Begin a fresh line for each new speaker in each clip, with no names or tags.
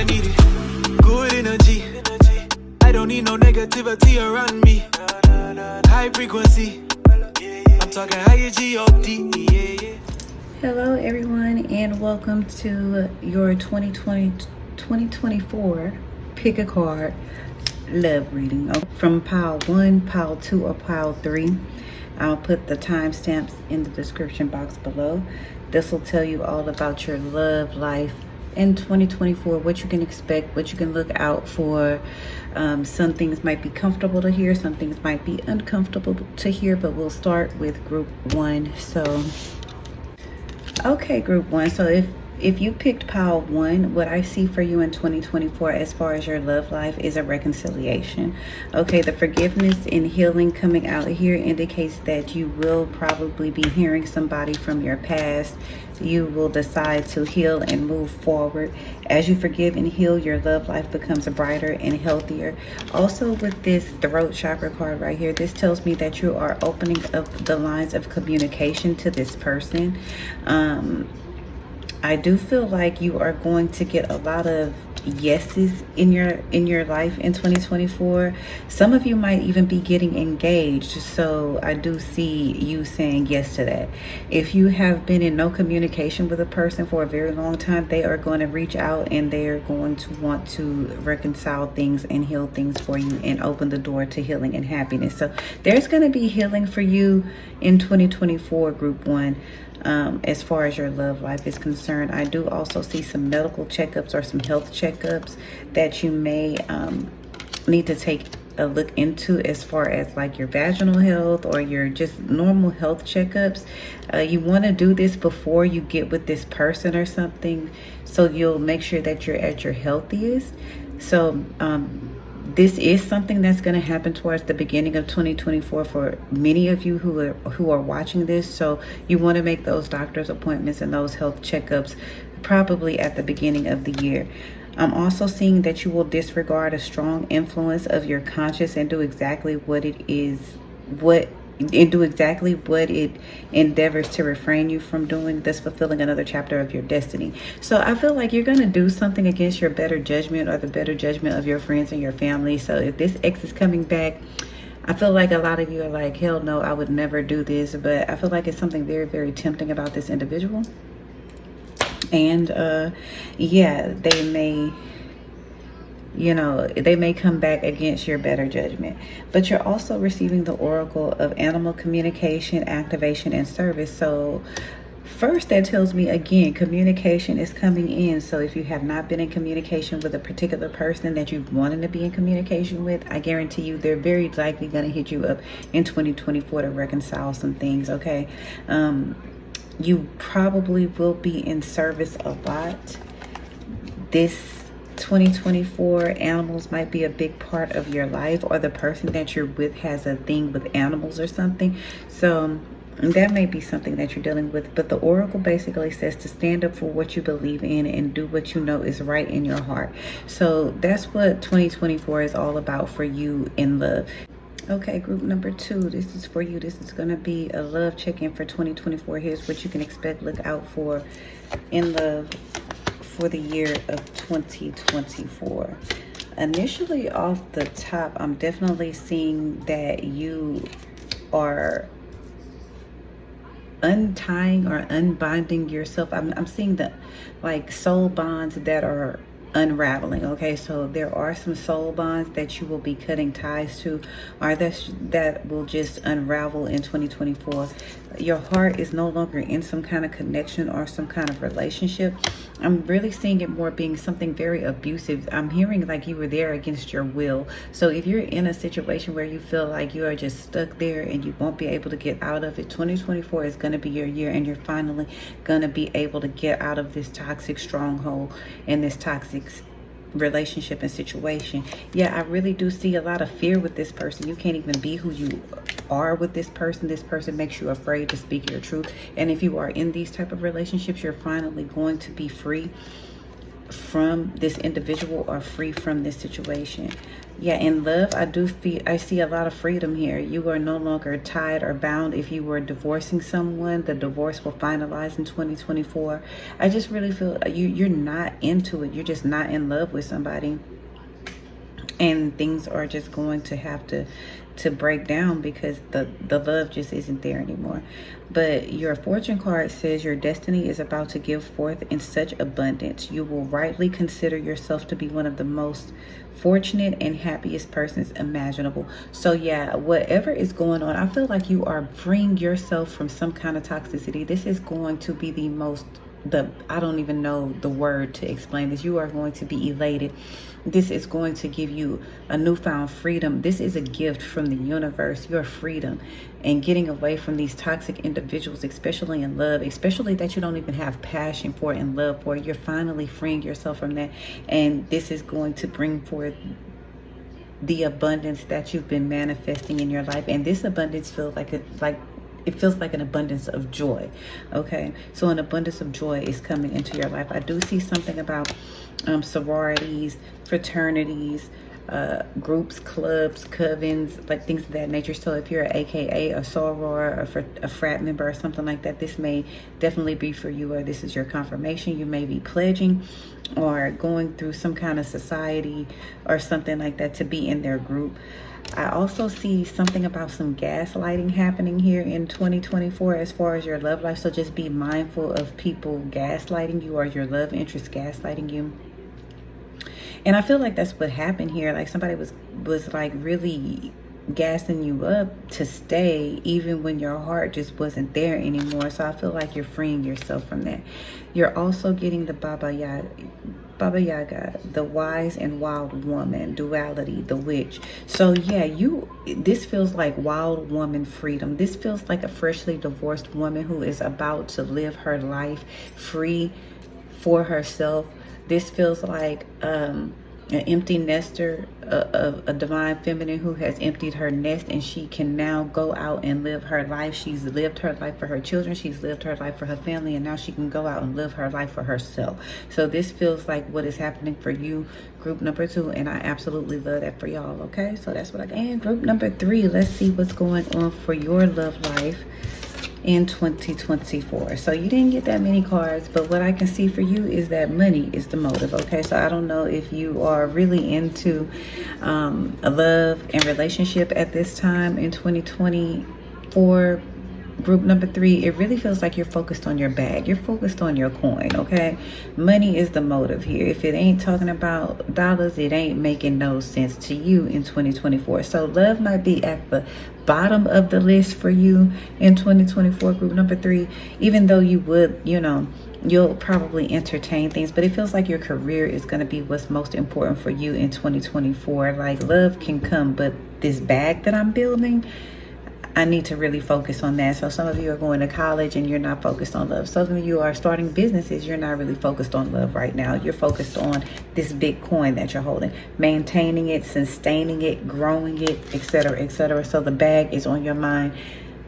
need it. Good energy. I don't need no negativity around me. High frequency. I'm talking higher G-O-D.
Hello everyone, and welcome to your 2024 pick a card love reading from pile 1, pile 2, or pile 3. I'll put the timestamps in the description box below. This will tell you all about your love life in 2024, what you can expect, what you can look out for. Some things might be comfortable to hear, some things might be uncomfortable to hear, but we'll start with group 1. So okay, group 1, so if you picked pile 1, what I see for you in 2024 as far as your love life is a reconciliation. Okay, the forgiveness and healing coming out here indicates that you will probably be hearing somebody from your past. You will decide to heal and move forward. As you forgive and heal, your love life becomes brighter and healthier. Also, with this throat chakra card right here, this tells me that you are opening up the lines of communication to this person. I do feel like you are going to get a lot of yeses in your life in 2024. Some of you might even be getting engaged, so I do see you saying yes to that. If you have been in no communication with a person for a very long time, they are going to reach out and they are going to want to reconcile things and heal things for you and open the door to healing and happiness. So there's going to be healing for you in 2024, group 1. As far as your love life is concerned, I do also see some medical checkups or some health checkups that you may need to take a look into, as far as like your vaginal health or your just normal health checkups. You want to do this before you get with this person or something, so you'll make sure that you're at your healthiest. So this is something that's going to happen towards the beginning of 2024 for many of you who are watching this. So you want to make those doctor's appointments and those health checkups probably at the beginning of the year. I'm also seeing that you will disregard a strong influence of your conscience and do exactly what it endeavors to refrain you from doing, thus fulfilling another chapter of your destiny. So I feel like you're going to do something against your better judgment or the better judgment of your friends and your family. So if this ex is coming back, I feel like a lot of you are like, hell no, I would never do this. But I feel like it's something very, very tempting about this individual. And yeah, they may come back against your better judgment. But you're also receiving the oracle of animal communication, activation, and service. So first, that tells me, again, communication is coming in. So if you have not been in communication with a particular person that you've wanted to be in communication with, I guarantee you they're very likely going to hit you up in 2024 to reconcile some things. Okay, you probably will be in service a lot. This 2024, animals might be a big part of your life, or the person that you're with has a thing with animals or something. So that may be something that you're dealing with. But the oracle basically says to stand up for what you believe in and do what you know is right in your heart. So that's what 2024 is all about for you in love. Okay, group number 2, this is for you. This is going to be a love check-in for 2024. Here's what you can expect, look out for in love for the year of 2024. Initially off the top, I'm definitely seeing that you are untying or unbinding yourself. I'm seeing the like soul bonds that are unraveling. Okay, so there are some soul bonds that you will be cutting ties to, or that will just unravel in 2024. Your heart is no longer in some kind of connection or some kind of relationship. I'm really seeing it more being something very abusive. I'm hearing like you were there against your will. So if you're in a situation where you feel like you are just stuck there and you won't be able to get out of it, 2024 is going to be your year, and you're finally going to be able to get out of this toxic stronghold and this toxic relationship and situation. Yeah, I really do see a lot of fear with this person. You can't even be who you are with this person. This person makes you afraid to speak your truth. And if you are in these type of relationships, you're finally going to be free from this individual or free from this situation. Yeah, in love, I see a lot of freedom here. You are no longer tied or bound. If you were divorcing someone, the divorce will finalize in 2024. I just really feel you're not into it. You're just not in love with somebody. And things are just going to have to break down because the love just isn't there anymore. But your fortune card says your destiny is about to give forth in such abundance. You will rightly consider yourself to be one of the most fortunate and happiest persons imaginable. So yeah, whatever is going on, I feel like you are freeing yourself from some kind of toxicity. This is going to be I don't even know the word to explain this. You are going to be elated. This is going to give you a newfound freedom. This is a gift from the universe, your freedom, and getting away from these toxic individuals, especially in love, especially that you don't even have passion for and love for. You're finally freeing yourself from that. And this is going to bring forth the abundance that you've been manifesting in your life. And this abundance feels it feels like an abundance of joy. Okay, so an abundance of joy is coming into your life. I do see something about sororities, fraternities, groups, clubs, covens, like things of that nature. So if you're an AKA, a soror, a frat member or something like that, this may definitely be for you, or this is your confirmation. You may be pledging or going through some kind of society or something like that to be in their group. I also see something about some gaslighting happening here in 2024 as far as your love life. So just be mindful of people gaslighting you or your love interest gaslighting you. And I feel like that's what happened here. Like somebody was like really gassing you up to stay even when your heart just wasn't there anymore. So I feel like you're freeing yourself from that. You're also getting the Baba Yaga, the wise and wild woman, duality, the witch. So yeah, this feels like wild woman freedom. This feels like a freshly divorced woman who is about to live her life free for herself. This feels like an empty nester, a divine feminine who has emptied her nest, and she can now go out and live her life. She's lived her life for her children. She's lived her life for her family, and now she can go out and live her life for herself. So this feels like what is happening for you, group number 2, and I absolutely love that for y'all. Okay, so that's what I got. And group number 3, let's see what's going on for your love life in 2024. So you didn't get that many cards, but what I can see for you is that money is the motive. Okay, so I don't know if you are really into a love and relationship at this time in 2024. Group number 3, it really feels like you're focused on your bag. You're focused on your coin, okay? Money is the motive here. If it ain't talking about dollars, it ain't making no sense to you in 2024. So love might be at the bottom of the list for you in 2024, group number 3, even though you would, you'll probably entertain things, but it feels like your career is going to be what's most important for you in 2024. Like love can come, but this bag that I'm building, I need to really focus on that. So some of you are going to college and you're not focused on love. Some of you are starting businesses. You're not really focused on love right now. You're focused on this big coin that you're holding, maintaining it, sustaining it, growing it, etc., etc. So the bag is on your mind.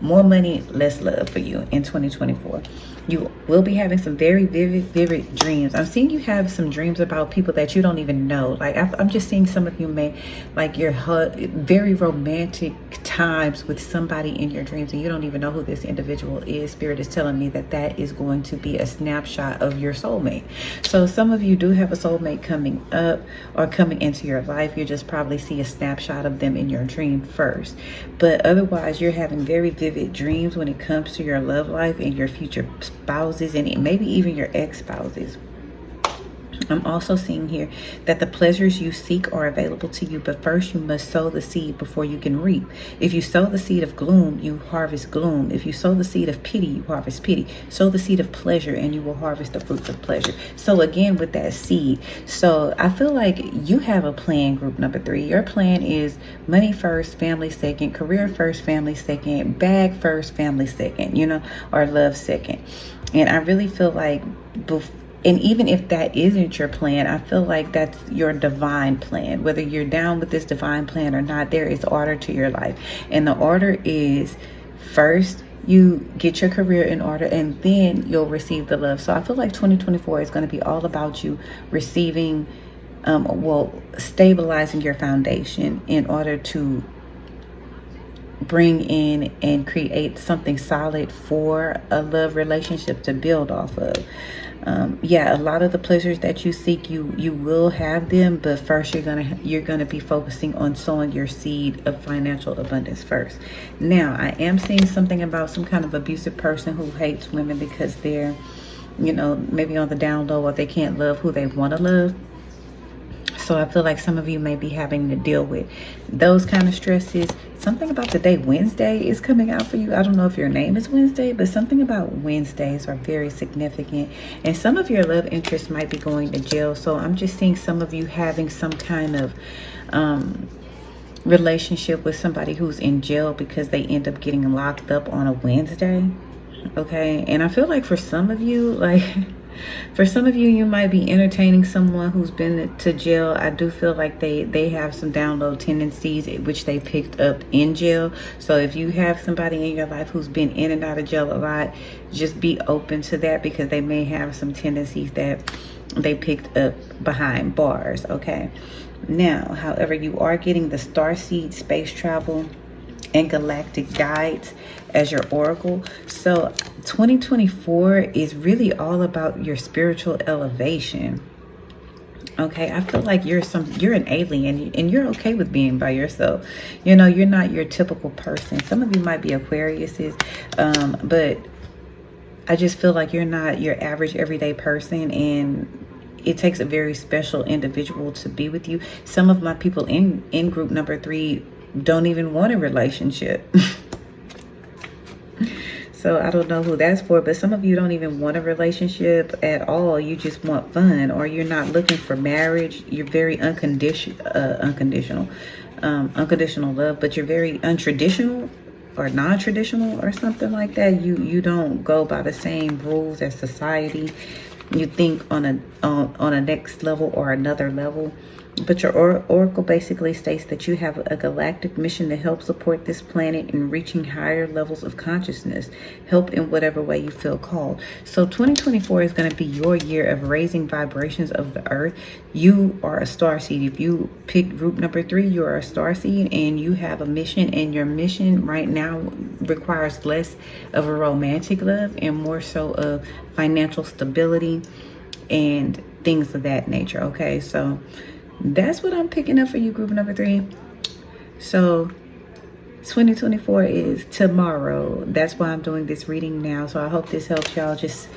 More money, less love for you in 2024. You will be having some very vivid dreams. I'm seeing you have some dreams about people that you don't even know. Like I'm just seeing some of you may like your very romantic times with somebody in your dreams, and you don't even know who this individual is. Spirit is telling me that that is going to be a snapshot of your soulmate. So some of you do have a soulmate coming up or coming into your life. You just probably see a snapshot of them in your dream first. But otherwise, you're having very vivid dreams when it comes to your love life and your future spouses, and maybe even your ex-spouses. I'm also seeing here that the pleasures you seek are available to you, but first you must sow the seed before you can reap. If you sow the seed of gloom, you harvest gloom. If you sow the seed of pity, you harvest pity. Sow the seed of pleasure and you will harvest the fruits of pleasure. So again, with that seed, so I feel like you have a plan, group number 3. Your plan is money first, family second, career first, family second, bag first, family second, or love second. And I really feel like and even if that isn't your plan, I feel like that's your divine plan. Whether you're down with this divine plan or not, there is order to your life. And the order is, first, you get your career in order, and then you'll receive the love. So I feel like 2024 is going to be all about you receiving, stabilizing your foundation in order to bring in and create something solid for a love relationship to build off of. Yeah, a lot of the pleasures that you seek, you will have them, but first you're gonna be focusing on sowing your seed of financial abundance first. Now, I am seeing something about some kind of abusive person who hates women because they're, maybe on the down low, or they can't love who they want to love. So I feel like some of you may be having to deal with those kind of stresses. Something about the day Wednesday is coming out for you. I don't know if your name is Wednesday, but something about Wednesdays are very significant. And some of your love interests might be going to jail. So I'm just seeing some of you having some kind of relationship with somebody who's in jail because they end up getting locked up on a Wednesday. Okay. And I feel like for some of you, you might be entertaining someone who's been to jail. I do feel like they have some down low tendencies which they picked up in jail. So if you have somebody in your life who's been in and out of jail a lot, just be open to that, because they may have some tendencies that they picked up behind bars. Okay. Now, however, you are getting the starseed, space travel, and galactic guides as your oracle. So 2024 is really all about your spiritual elevation. Okay, I feel like you're an alien, and you're okay with being by yourself. You're not your typical person. Some of you might be Aquariuses, but I just feel like you're not your average everyday person, and it takes a very special individual to be with you. Some of my people in group number 3 don't even want a relationship. So I don't know who that's for, but some of you don't even want a relationship at all. You just want fun, or you're not looking for marriage. You're very unconditional love, but you're very untraditional or non-traditional or something like that. You don't go by the same rules as society. You think on a next level or another level. But your oracle basically states that you have a galactic mission to help support this planet in reaching higher levels of consciousness. Help in whatever way you feel called. So 2024 is going to be your year of raising vibrations of the earth. You are a starseed. If you pick group number 3, you are a starseed, and you have a mission, and your mission right now requires less of a romantic love and more so of financial stability and things of that nature. Okay, so that's what I'm picking up for you, group number 3. So 2024 is tomorrow. That's why I'm doing this reading now. So I hope this helps y'all. Just